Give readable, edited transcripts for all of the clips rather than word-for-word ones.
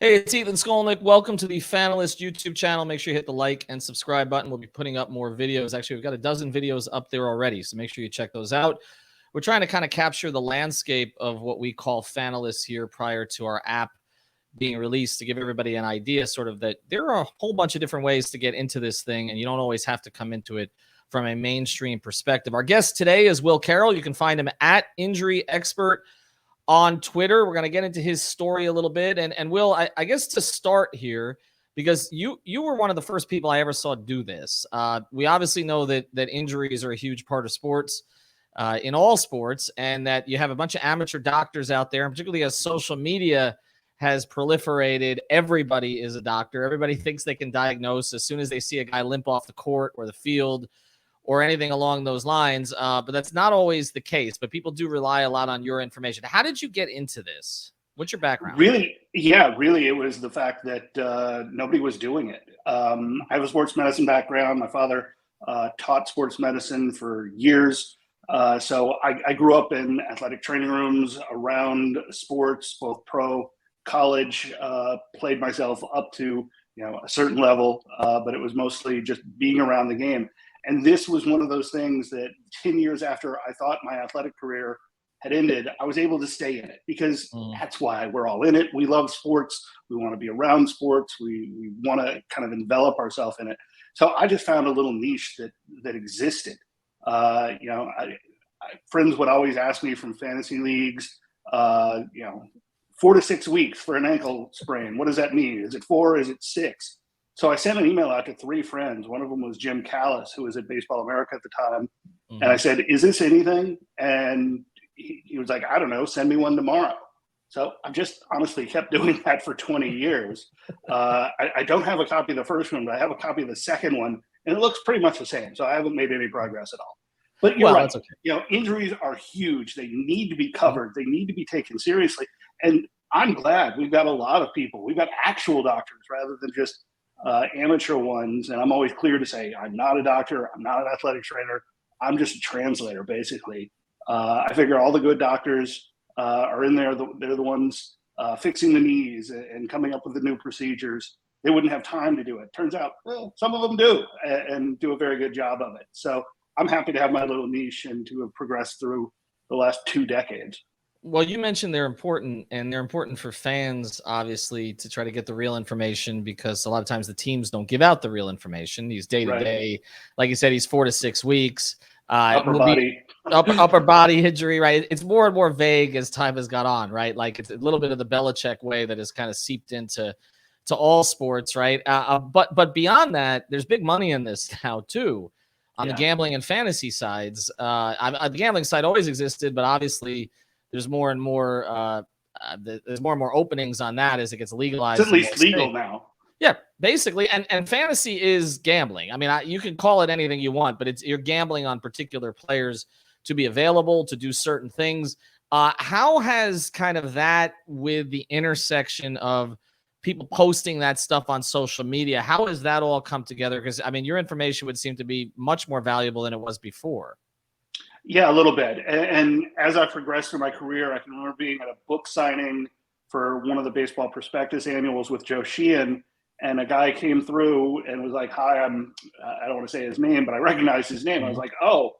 Hey, it's Ethan Skolnick. Welcome to the Fanalyst YouTube channel. Make sure you hit the like and subscribe button. We'll be putting up more videos. Actually, we've got a dozen videos up there already, so make sure you check those out. We're trying to kind of capture the landscape of what we call Fanalyst here prior to our app being released, to give everybody an idea sort of that there are a whole bunch of different ways to get into this thing, and you don't always have to come into it from a mainstream perspective. Our guest today is Will Carroll. You can find him at Injury Expert on Twitter. We're going to get into his story a little bit. And Will, I guess to start here, because you were one of the first people I ever saw do this. We obviously know that injuries are a huge part of sports, in all sports, and that you have a bunch of amateur doctors out there, and particularly as social media has proliferated, everybody is a doctor. Everybody thinks they can diagnose as soon as they see a guy limp off the court or the field or anything along those lines. But that's not always the case. But people do rely a lot on your information. How did you get into this? What's your background? Really, it was the fact that nobody was doing it. I have a sports medicine background. My father taught sports medicine for years. So I grew up in athletic training rooms around sports, both pro, college, played myself up to a certain level, but it was mostly just being around the game. And this was one of those things that 10 years after I thought my athletic career had ended, I was able to stay in it because that's why we're all in it. We love sports. We want to be around sports. We want to kind of envelop ourselves in it. So I just found a little niche that existed. Friends would always ask me from fantasy leagues, 4 to 6 weeks for an ankle sprain. What does that mean? Is it 4? Is it 6? So I sent an email out to 3 friends. One of them was Jim Callis, who was at Baseball America at the time. And I said, is this anything? And he was like, I don't know, send me one tomorrow. So I've just honestly kept doing that for 20 years. I don't have a copy of the first one, but I have a copy of the second one, and it looks pretty much the same. So I haven't made any progress at all. But you're right. That's okay. Injuries are huge. They need to be covered. They need to be taken seriously. And I'm glad we've got a lot of people. We've got actual doctors rather than just amateur ones. And I'm always clear to say, I'm not a doctor. I'm not an athletic trainer. I'm just a translator, basically. I figure all the good doctors are in there. They're the ones fixing the knees and coming up with the new procedures. They wouldn't have time to do it. Turns out, well, some of them do and do a very good job of it. So I'm happy to have my little niche and to have progressed through the last 2 decades. Well, you mentioned they're important, and they're important for fans, obviously, to try to get the real information, because a lot of times the teams don't give out the real information. He's day-to-day. Right. Like you said, he's 4 to 6 weeks. Upper body injury, right? It's more and more vague as time has gone on, right? Like it's a little bit of the Belichick way that has kind of seeped into all sports, right? But beyond that, there's big money in this now, too. On the gambling and fantasy sides, the gambling side always existed, but obviously there's more and more openings on that as it gets legalized. It's at least legal now. Yeah, basically, and fantasy is gambling. I mean, you can call it anything you want, but you're gambling on particular players to be available to do certain things. How has kind of that, with the intersection of people posting that stuff on social media, how has that all come together? Because, I mean, your information would seem to be much more valuable than it was before. Yeah, a little bit. And as I progressed through my career, I can remember being at a book signing for one of the Baseball Prospectus annuals with Joe Sheehan, and a guy came through and was like, hi, I don't want to say his name, but I recognized his name. I was like, oh,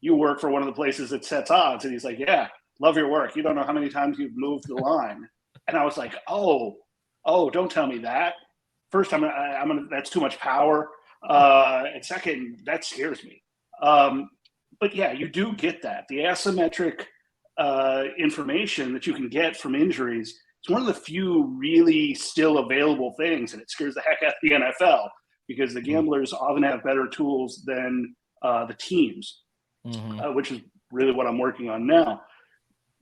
you work for one of the places that sets odds. And he's like, yeah, love your work. You don't know how many times you've moved the line. And I was like, oh, don't tell me that. First, I'm gonna that's too much power. And second, that scares me. But yeah, you do get that. The asymmetric information that you can get from injuries, it's one of the few really still available things, and it scares the heck out of the NFL because the gamblers often have better tools than the teams, which is really what I'm working on now.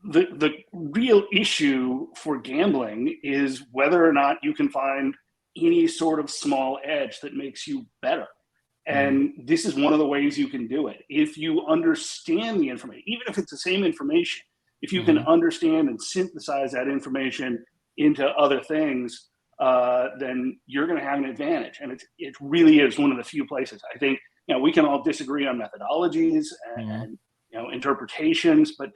The real issue for gambling is whether or not you can find any sort of small edge that makes you better. And this is one of the ways you can do it. If you understand the information, even if it's the same information, if you can understand and synthesize that information into other things, then you're going to have an advantage. And it really is one of the few places. I think, we can all disagree on methodologies and interpretations, but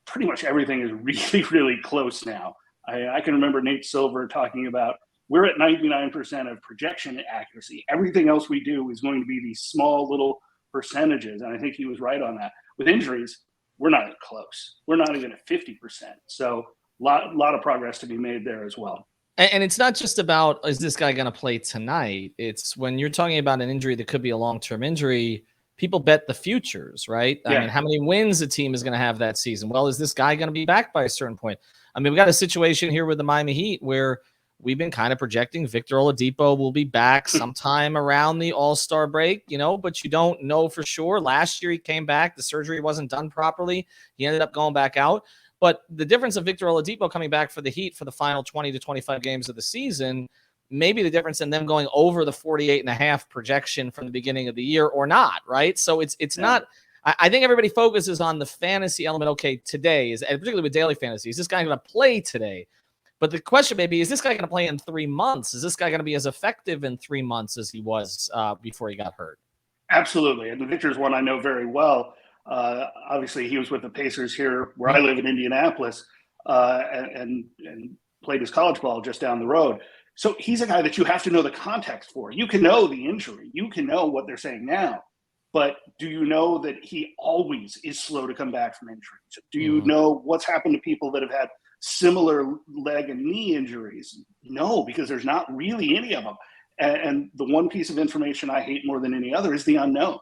pretty much everything is really, really close now. I can remember Nate Silver talking about, we're at 99% of projection accuracy. Everything else we do is going to be these small little percentages. And I think he was right on that. With injuries, we're not close. We're not even at 50%. So lot of progress to be made there as well. And it's not just about, is this guy going to play tonight? It's when you're talking about an injury that could be a long-term injury, people bet the futures, right? I mean, how many wins a team is going to have that season? Well, is this guy going to be back by a certain point? I mean, we got a situation here with the Miami Heat where we've been kind of projecting Victor Oladipo will be back sometime around the All-Star break, but you don't know for sure. Last year he came back. The surgery wasn't done properly. He ended up going back out. But the difference of Victor Oladipo coming back for the Heat for the final 20 to 25 games of the season, maybe the difference in them going over the 48.5 projection from the beginning of the year or not, right? So it's not – I think everybody focuses on the fantasy element. Okay, today, and particularly with daily fantasy, is this guy going to play today? But the question may be, is this guy going to play in 3 months? Is this guy going to be as effective in 3 months as he was before he got hurt? Absolutely. And Victor's one I know very well. Obviously, he was with the Pacers here where I live in Indianapolis and played his college ball just down the road. So he's a guy that you have to know the context for. You can know the injury. You can know what they're saying now. But do you know that he always is slow to come back from injuries? Do you know what's happened to people that have had similar leg and knee injuries? No, because there's not really any of them. And the one piece of information I hate more than any other is the unknown.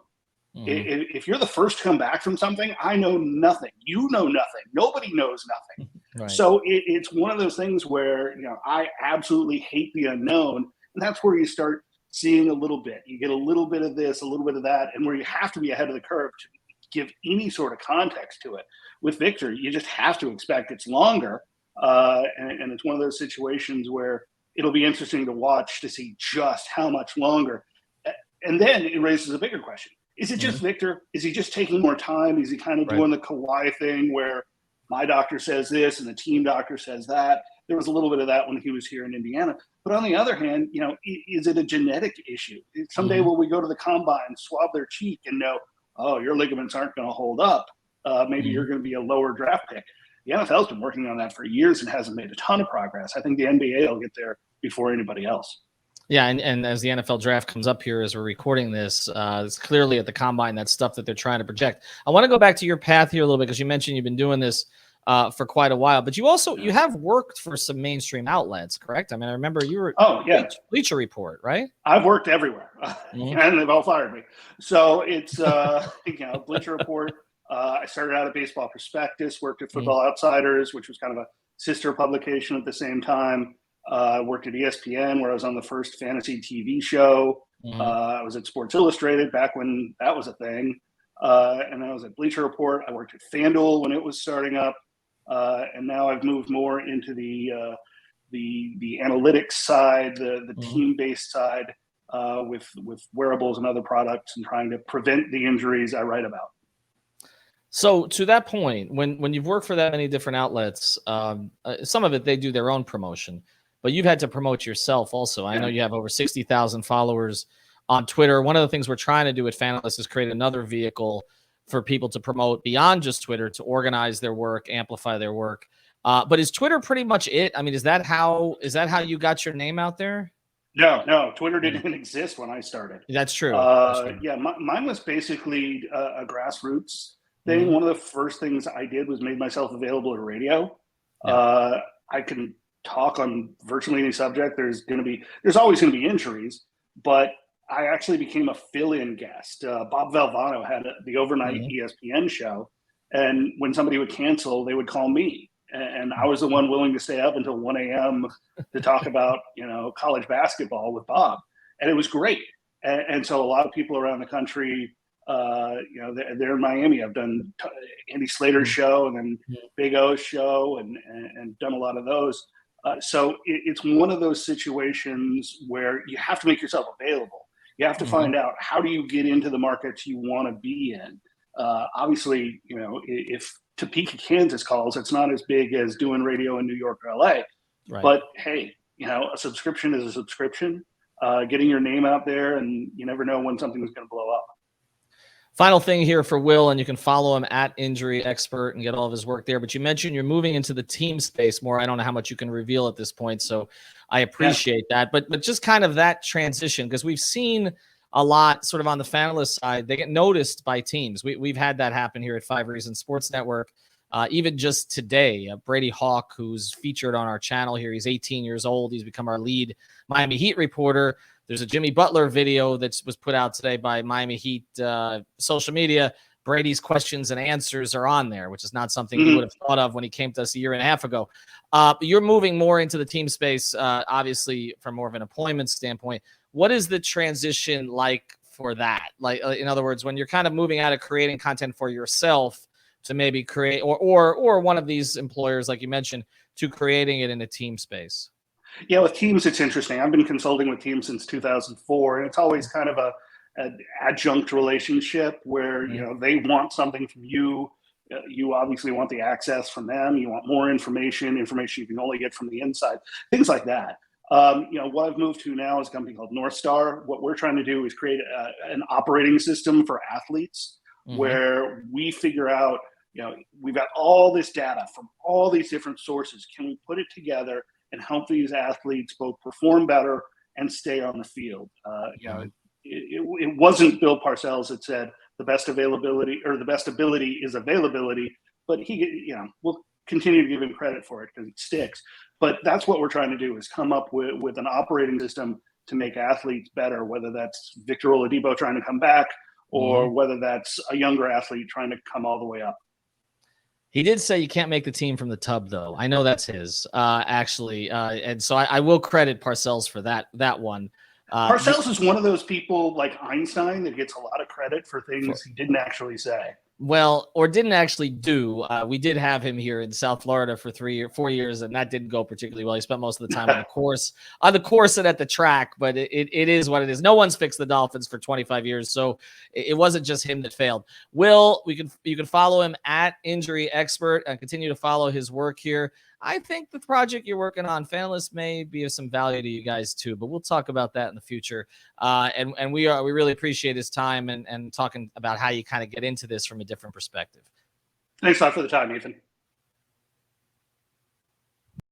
If you're the first to come back from something, I know nothing. You know nothing. Nobody knows nothing. Right. So it's one of those things where, I absolutely hate the unknown. And that's where you start seeing a little bit. You get a little bit of this, a little bit of that, and where you have to be ahead of the curve to give any sort of context to it. With Victor, you just have to expect it's longer. And it's one of those situations where it'll be interesting to watch to see just how much longer. And then it raises a bigger question. Is it just Victor? Is he just taking more time? Is he kind of doing the Kawhi thing where my doctor says this and the team doctor says that? There was a little bit of that when he was here in Indiana. But on the other hand, is it a genetic issue? Someday will we go to the combine, swab their cheek and know, oh, your ligaments aren't going to hold up. Maybe you're going to be a lower draft pick. The NFL's been working on that for years and hasn't made a ton of progress. I think the NBA will get there before anybody else. Yeah, and as the NFL draft comes up here as we're recording this, it's clearly at the combine, that stuff that they're trying to project. I want to go back to your path here a little bit because you mentioned you've been doing this for quite a while, but you have worked for some mainstream outlets, correct? I mean, I remember you were Bleacher Report, right? I've worked everywhere, and they've all fired me. So it's Bleacher Report. I started out at Baseball Prospectus, worked at Football Outsiders, which was kind of a sister publication at the same time. Worked at ESPN, where I was on the first fantasy TV show. I was at Sports Illustrated back when that was a thing. And I was at Bleacher Report. I worked at FanDuel when it was starting up. And now I've moved more into the analytics side, the team-based side, with wearables and other products, and trying to prevent the injuries I write about. So to that point, when you've worked for that many different outlets, some of it they do their own promotion, but you've had to promote yourself also. I know you have over 60,000 followers on Twitter. One of the things we're trying to do at Fanalyst is create another vehicle for people to promote beyond just Twitter, to organize their work, amplify their work. But is Twitter pretty much it? I mean, is that how you got your name out there? No. Twitter didn't exist when I started. That's true. Yeah, mine was basically a grassroots thing. One of the first things I did was made myself available to radio. I can talk on virtually any subject. There's always going to be injuries, but I actually became a fill-in guest. Bob Valvano had the overnight ESPN show, and when somebody would cancel, they would call me, and I was the one willing to stay up until 1 a.m. to talk about college basketball with Bob, and it was great. And so a lot of people around the country, they're in Miami. I've done Andy Slater's show and then Big O's show, and done a lot of those. So it's one of those situations where you have to make yourself available. You have to find out, how do you get into the markets you want to be in? Obviously, if Topeka, Kansas calls, it's not as big as doing radio in New York or LA. Right. But hey, a subscription is a subscription. Getting your name out there, and you never know when something is going to blow up. Final thing here for Will, and you can follow him at Injury Expert and get all of his work there. But you mentioned you're moving into the team space more. I don't know how much you can reveal at this point, so I appreciate that. But just kind of that transition, because we've seen a lot sort of on the Fanalyst side. They get noticed by teams. We've had that happen here at 5 Reasons Sports Network. Even just today, Brady Hawk, who's featured on our channel here, he's 18 years old. He's become our lead Miami Heat reporter. There's a Jimmy Butler video that was put out today by Miami Heat social media. Brady's questions and answers are on there, which is not something he would have thought of when he came to us a year and a half ago. But you're moving more into the team space, obviously, from more of an employment standpoint. What is the transition like for that? Like, in other words, when you're kind of moving out of creating content for yourself to maybe create, or one of these employers, like you mentioned, to creating it in a team space? Yeah, with teams, it's interesting. I've been consulting with teams since 2004, and it's always kind of an adjunct relationship where they want something from you. You obviously want the access from them. You want more information you can only get from the inside, things like that. What I've moved to now is a company called North Star. What we're trying to do is create an operating system for athletes where we figure out, we've got all this data from all these different sources. Can we put it together and help these athletes both perform better and stay on the field? It wasn't Bill Parcells that said the best availability or the best ability is availability, but we'll continue to give him credit for it because it sticks. But that's what we're trying to do, is come up with an operating system to make athletes better, whether that's Victor Oladipo trying to come back or whether that's a younger athlete trying to come all the way up. He did say you can't make the team from the tub, though. I know that's his, actually. And so I will credit Parcells for that one. Parcells is one of those people like Einstein that gets a lot of credit for things he didn't actually say. Well, or didn't actually do. We did have him here in South Florida for 4 years, and that didn't go particularly well. He spent most of the time on the course and at the track, but it is what it is. No one's fixed the Dolphins for 25 years, so it wasn't just him that failed. Will, you can follow him at Injury Expert and continue to follow his work here. I think the project you're working on, Fanalyst, may be of some value to you guys too, but we'll talk about that in the future. And we really appreciate his time and talking about how you kind of get into this from a different perspective. Thanks a lot for the time, Ethan.